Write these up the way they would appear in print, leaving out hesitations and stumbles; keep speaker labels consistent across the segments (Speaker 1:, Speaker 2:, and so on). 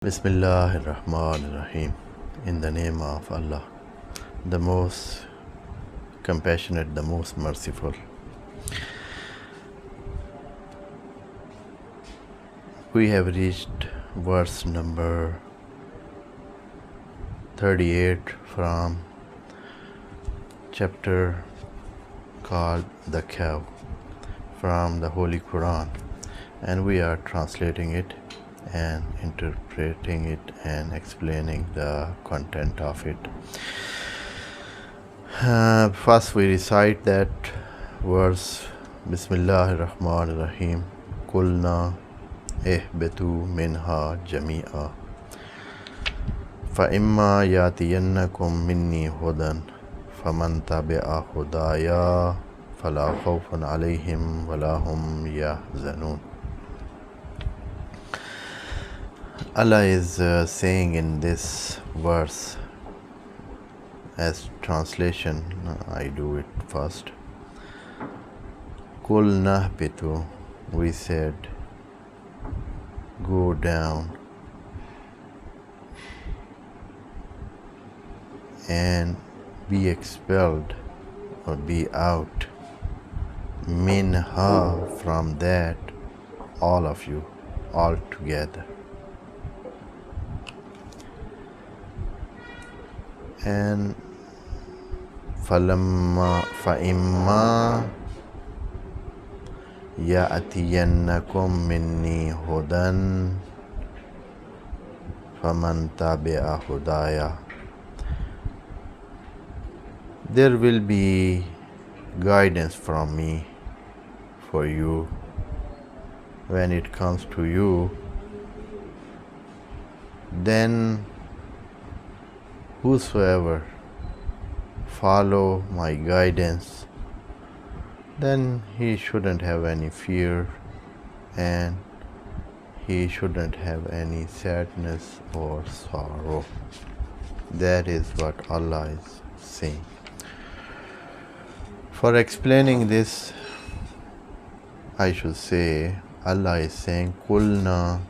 Speaker 1: Bismillahir Rahmanir Rahim. In the name of Allah, the most compassionate, the most merciful. We have reached verse number 38 from chapter called The Cow from the Holy Quran, and we are translating it and interpreting it and explaining the content of it. First we recite that verse, Bismillahir Rahmanir Rahim. Kulna ihbitu minha jami'a fa imma yatiyannakum minni hudan faman tabi'a hudaya fala khawfun alayhim wala hum yahzanun. Allah is saying in this verse, as translation, I do it first. Kul nahbitu, we said, go down and be expelled or be out. Minha, from that, all of you, all together. And فَإِمَّا يَأْتِيَنَّكُم مِّنِّي هُدًى فَمَن تَبِعَ هُدَايَ. There will be guidance from me for you when it comes to you. Then whosoever follow my guidance, then he shouldn't have any fear and he shouldn't have any sadness or sorrow. That is what Allah is saying. For explaining this, I should say Allah is saying Kulna.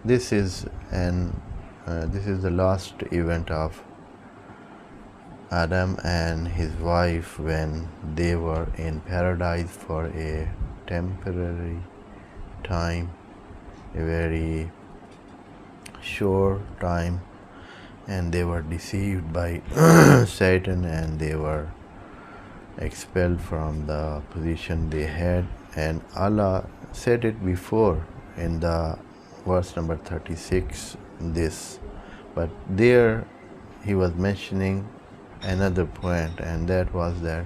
Speaker 1: This is the last event of Adam and his wife when they were in paradise for a temporary time, a very short time, and they were deceived by Satan and they were expelled from the position they had. And Allah said it before in the verse number 36, this, but there he was mentioning another point, and that was that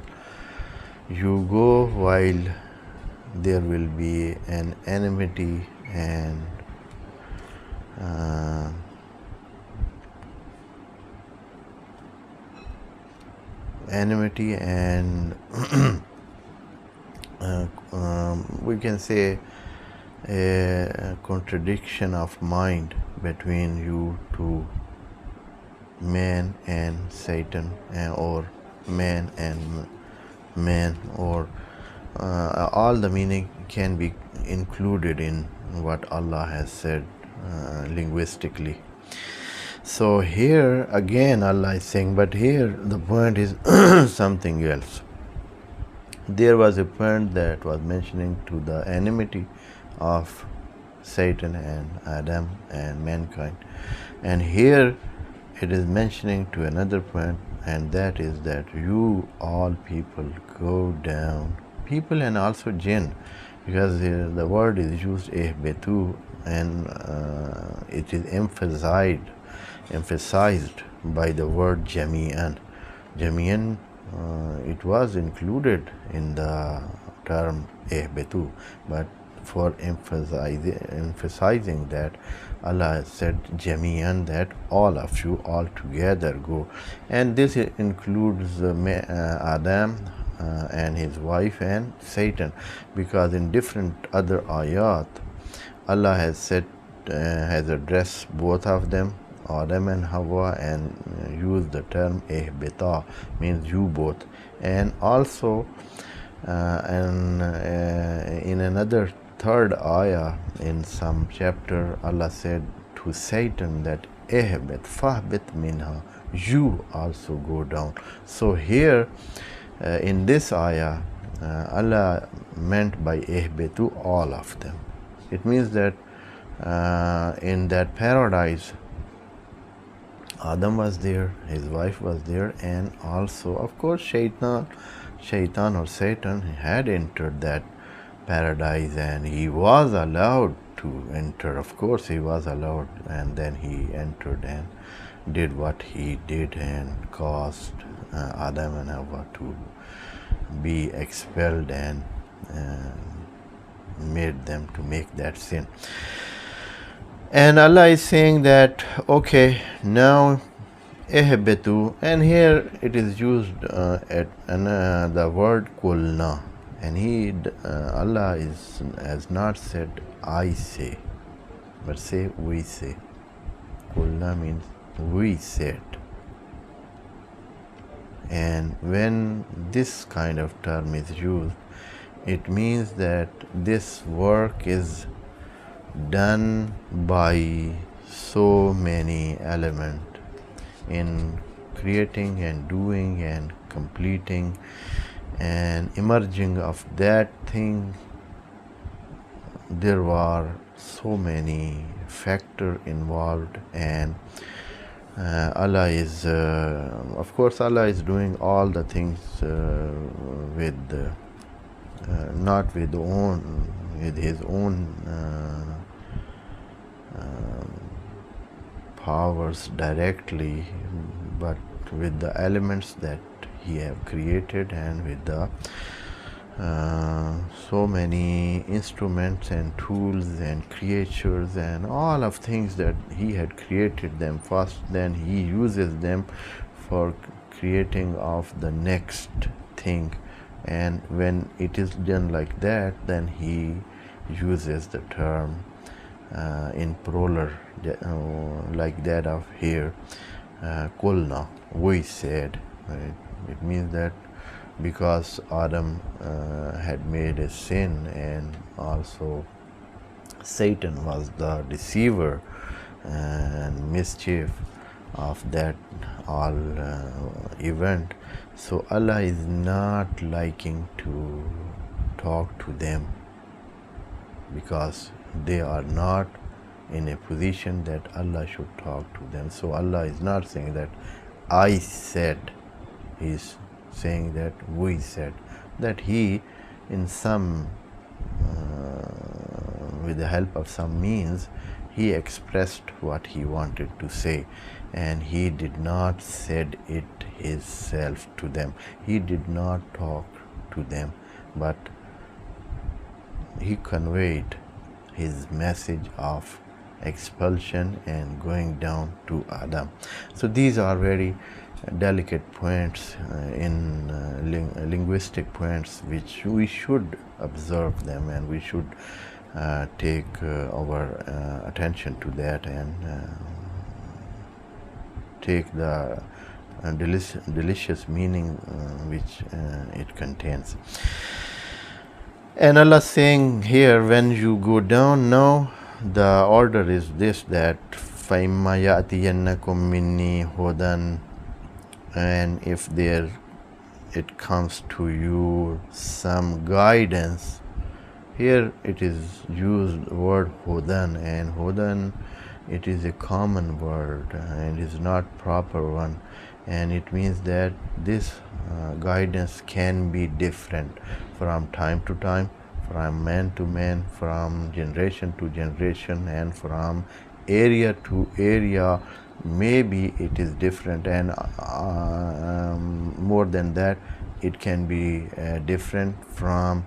Speaker 1: you go while there will be an enmity and we can say a contradiction of mind between you two, man and Satan, or man and man, or all the meaning can be included in what Allah has said linguistically. So here again Allah is saying, but here the point is something else. There was a point that was mentioning to the enmity of Satan and Adam and mankind, and here it is mentioning to another point, and that is that you all people go down, people and also jinn, because the word is used ihbitu, and it is emphasized by the word jami'an. Jami'an, it was included in the term ihbitu, but for emphasizing that, Allah said jami'an, that all of you all together go, and this includes Adam and his wife and Satan, because in different other ayat Allah has said has addressed both of them, Adam and Hawa, and used the term ihbita, means you both. And also in another third ayah in some chapter, Allah said to Satan that ehbit fahbit minha, you also go down. So here in this ayah, Allah meant by ehbitu all of them. It means that in that paradise, Adam was there, his wife was there, and also, of course, Shaitan or Satan had entered that paradise, and he was allowed to enter. Of course, he was allowed, and then he entered and did what he did and caused Adam and Hawa to be expelled and made them to make that sin. And Allah is saying that, okay, now ehbetu, and here it is used at the word kulna, and Allah has not said I say, but say we say. Kulna means we said. And when this kind of term is used, it means that this work is done by so many elements in creating and doing and completing and emerging of that thing. There were so many factors involved, and Allah is, of course, Allah is doing all the things not with his own powers directly, but with the elements that he have created, and with the so many instruments and tools and creatures and all of things that he had created them first, then he uses them for creating of the next thing. And when it is done like that, then he uses the term in plural, like that of here, kulna, we said, right? It means that because Adam had made a sin, and also Satan was the deceiver and mischief of that all event, so Allah is not liking to talk to them, because they are not in a position that Allah should talk to them. So Allah is not saying that I said, He is saying that we said, that He in some with the help of some means He expressed what He wanted to say, and He did not said it Himself to them. He did not talk to them, but He conveyed His message of expulsion and going down to Adam. So these are very delicate points in linguistic points, which we should observe them, and we should take our attention to that, and take the delicious meaning which it contains. And Allah saying here, when you go down, now the order is this, that فَإِمَّا يَأْتِيَنَّكُم مِّنِّي هُدًى, and if it comes to you some guidance. Here it is used word hudan, and hudan, it is a common word and is not proper one, and it means that this guidance can be different from time to time, from man to man, from generation to generation, and from area to area. Maybe it is different, and more than that, it can be different from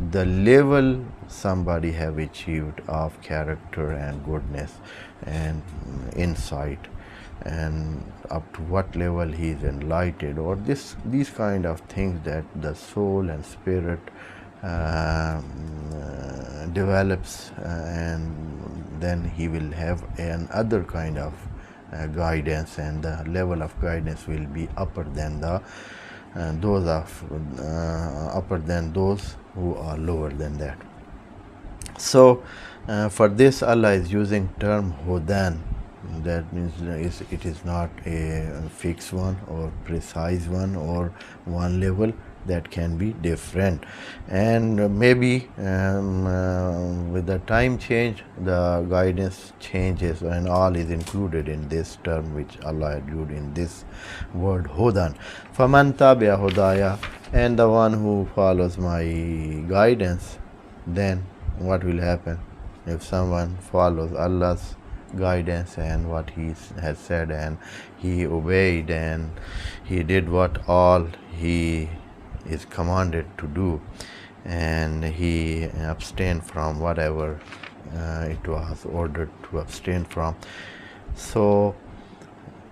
Speaker 1: the level somebody have achieved of character and goodness and insight, and up to what level he is enlightened, or these kind of things that the soul and spirit develops, and then he will have another kind of guidance, and the level of guidance will be upper than those who are lower than that. So for this Allah is using term hudan. That means it is not a fixed one or precise one or one level, that can be different. And maybe with the time change the guidance changes, and all is included in this term which Allah included in this word hudan. Faman tabi'a hudaya, and the one who follows my guidance, then what will happen? If someone follows Allah's guidance and what he has said, and he obeyed and he did what all he is commanded to do, and he abstained from whatever it was ordered to abstain from. So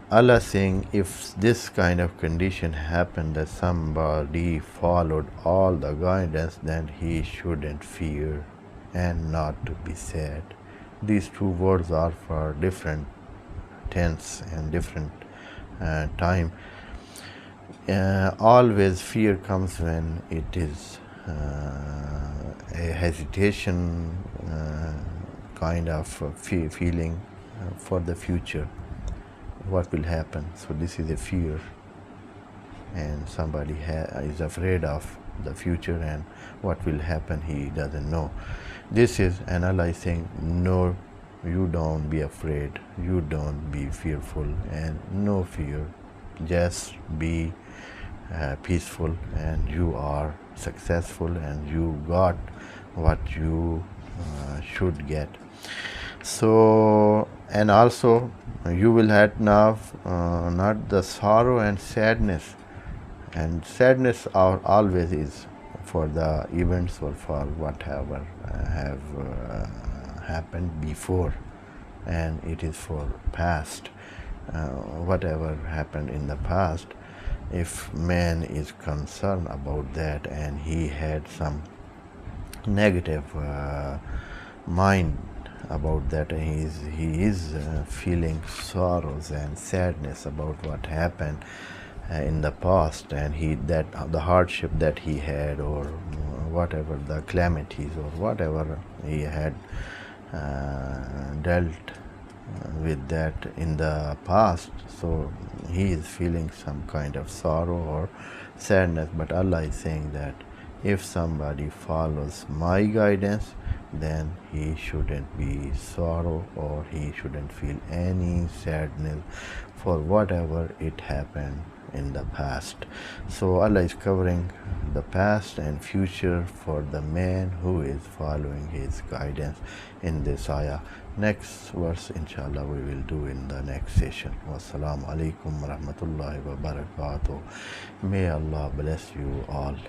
Speaker 1: Allah saying, if this kind of condition happened, that somebody followed all the guidance, then he shouldn't fear and not to be sad. These two words are for different tense and different time. Always fear comes when it is a hesitation kind of feeling for the future, what will happen. So this is a fear, and somebody is afraid of the future and what will happen, he doesn't know. This is, and Allah is saying, no, you don't be afraid, you don't be fearful, and no fear, just be peaceful, and you are successful, and you got what you should get. So, and also you will have now not the sorrow and sadness, and sadness are always is for the events or for whatever have happened before, and it is for past, whatever happened in the past. If man is concerned about that and he had some negative mind about that, and he is feeling sorrows and sadness about what happened in the past, and that the hardship that he had, or whatever the calamities or whatever he had dealt with that in the past, so he is feeling some kind of sorrow or sadness. But Allah is saying that if somebody follows my guidance, then he shouldn't be sorrow, or he shouldn't feel any sadness for whatever it happened in the past. So Allah is covering the past and future for the man who is following his guidance in this ayah. Next verse inshallah we will do in the next session. Wassalamu alaikum warahmatullahi wabarakatuh. May Allah bless you all.